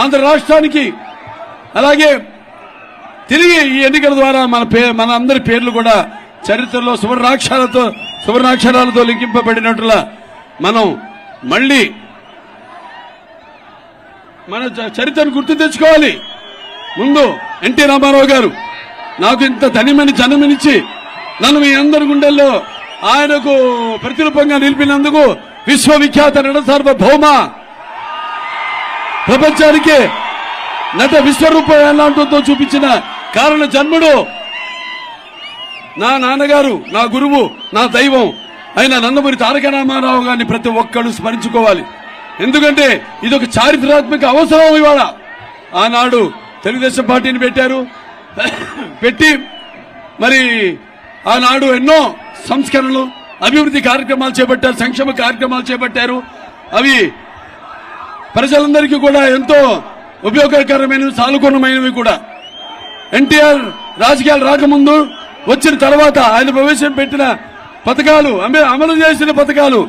ఆంధ్ర రాష్ట్రానికి అలాగే తిరిగి ఈ ఎన్నికల ద్వారా మన అందరి పేర్లు కూడా చరిత్రలో సువర్ణాక్షరాలతో లిఖింపబడినట్లుగా మనం మళ్ళీ మన చరిత్రను గుర్తు తెచ్చుకోవాలి. ముందు ఎన్టీ రామారావు గారు నాకు ఇంత తనిమని జన్మనిచ్చి నన్ను మీ అందరి గుండెల్లో ఆయనకు ప్రతిరూపంగా నిలిపినందుకు విశ్వవిఖ్యాత నట సార్వభౌమ ప్రపంచానికి నట విశ్వరూపం ఎలాంటితో చూపించిన కారణ జన్ముడు నా నాన్నగారు, నా గురువు, నా దైవం అయిన నందమూరి తారక రామారావు గారిని ప్రతి ఒక్కరు స్మరించుకోవాలి. ఎందుకంటే ఇది ఒక చారిత్రాత్మక అవసరం. ఇవాళ ఆనాడు తెలుగుదేశం పార్టీని పెట్టి మరి ఆనాడు ఎన్నో సంస్కరణలు, అభివృద్ధి కార్యక్రమాలు చేపట్టారు, సంక్షేమ కార్యక్రమాలు చేపట్టారు. అవి ప్రజలందరికీ కూడా ఎంతో ఉపయోగకరమైనవి, సానుకూలమైనవి కూడా. ఎన్టీఆర్ రాజకీయాలు రాకముందు వచ్చిన తర్వాత ఆయన ప్రవేశపెట్టిన పథకాలు, అమలు చేసిన పథకాలు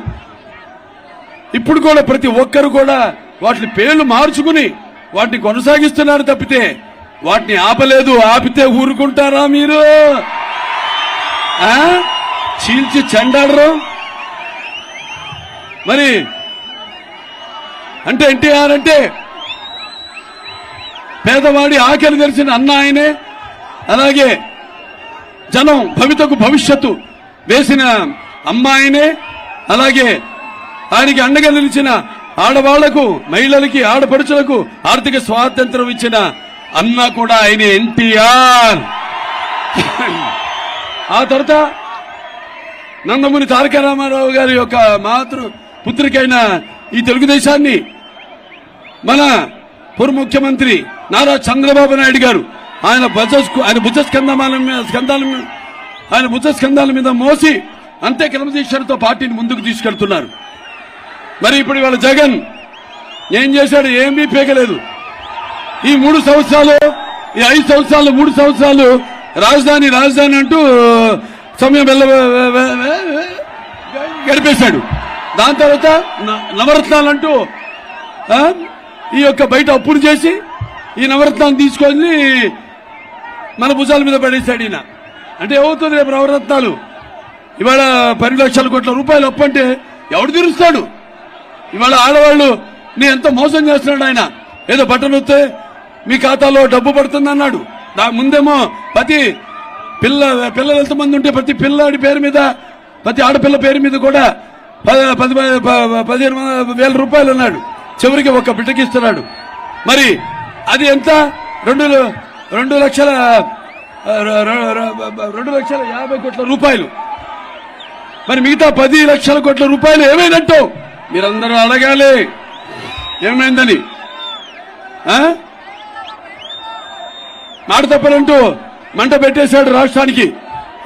ఇప్పుడు కూడా ప్రతి ఒక్కరు కూడా వాటిని పేర్లు మార్చుకుని వాటిని కొనసాగిస్తున్నారు తప్పితే వాటిని ఆపలేదు. ఆపితే ఊరుకుంటారా మీరు? చీల్చి చెండాడరు. మరి అంటే ఎన్టీఆర్ అంటే పేదవాడి ఆకలి తెరిచిన అన్న ఆయనే. అలాగే జనం భవితకు భవిష్యత్తు వేసిన అమ్మాయినే. అలాగే ఆయనకి అండగా నిలిచిన ఆడవాళ్లకు, మహిళలకి, ఆడపడుచులకు ఆర్థిక స్వాతంత్రం ఇచ్చిన అన్న కూడా ఆయన ఎన్టీఆర్. ఆ తర్వాత నందమూరి తారక రామారావు గారి యొక్క మాతృ పుత్రికైన ఈ తెలుగుదేశాన్ని మన పూర్వ ముఖ్యమంత్రి నారా చంద్రబాబు నాయుడు గారు ఆయన భుజస్కంధాల మీద మోసి అంతే క్రమశిక్షణతో పార్టీని ముందుకు తీసుకెళ్తున్నారు. మరి ఇప్పుడు ఇవాళ జగన్ ఏం చేశాడు? ఏమీ పీకలేదు. ఈ 3 సంవత్సరాలు, ఈ 5 సంవత్సరాలు, 3 సంవత్సరాలు రాజధాని అంటూ సమయం గడిపేశాడు. దాని తర్వాత నవరత్నాలంటూ ఈ యొక్క బయట అప్పులు చేసి ఈ నవరత్నాన్ని తీసుకొని మన భుజాల మీద పడేశాడు ఈయన. అంటే ఏమవుతుంది రేపు నవరత్నాలు? ఇవాళ 10 లక్షల కోట్ల రూపాయలు అప్పు అంటే ఎవడు తీరుస్తాడు? ఇవాళ ఆడవాళ్ళు నీ ఎంత మోసం చేస్తున్నాడు ఆయన. ఏదో బటన్ వస్తే మీ ఖాతాలో డబ్బు పడుతుంది అన్నాడు. ముందేమో ప్రతి పిల్లలు ఎంతమంది ఉంటే ప్రతి పిల్లాడి పేరు మీద, ప్రతి ఆడపిల్ల పేరు మీద కూడా 15,000 రూపాయలు అన్నాడు. చివరికి ఒక బిడ్డకిస్తున్నాడు. మరి అది ఎంత? 2,50,00,000 కోట్ల రూపాయలు. మరి మిగతా 10 లక్షల కోట్ల రూపాయలు ఏమైనట్టు మీరందరూ అడగాలి ఏమైందని. మాట తప్పనంటూ మంట పెట్టేశాడు రాష్ట్రానికి.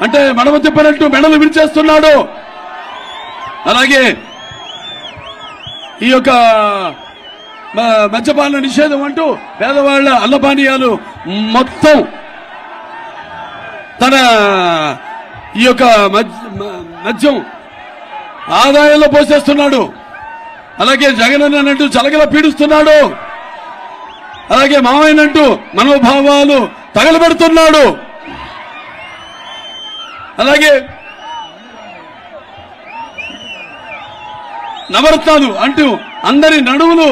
అంటే మడమ తిప్పనంటూ మెడలు విరిచేస్తున్నాడు. అలాగే ఈ యొక్క మద్యపాన నిషేధం అంటూ పేదవాళ్ల అల్లపానీయాలు మొత్తం తన ఈ యొక్క మద్యం ఆదాయంలో పోసేస్తున్నాడు. అలాగే జగన్ అన్నట్టు చలగల పీడిస్తున్నాడు. అలాగే మావయ్యనంటూ మనోభావాలు తగలబెడుతున్నాడు. అలాగే నవరత్నాలు అంటూ అందరి నడువులు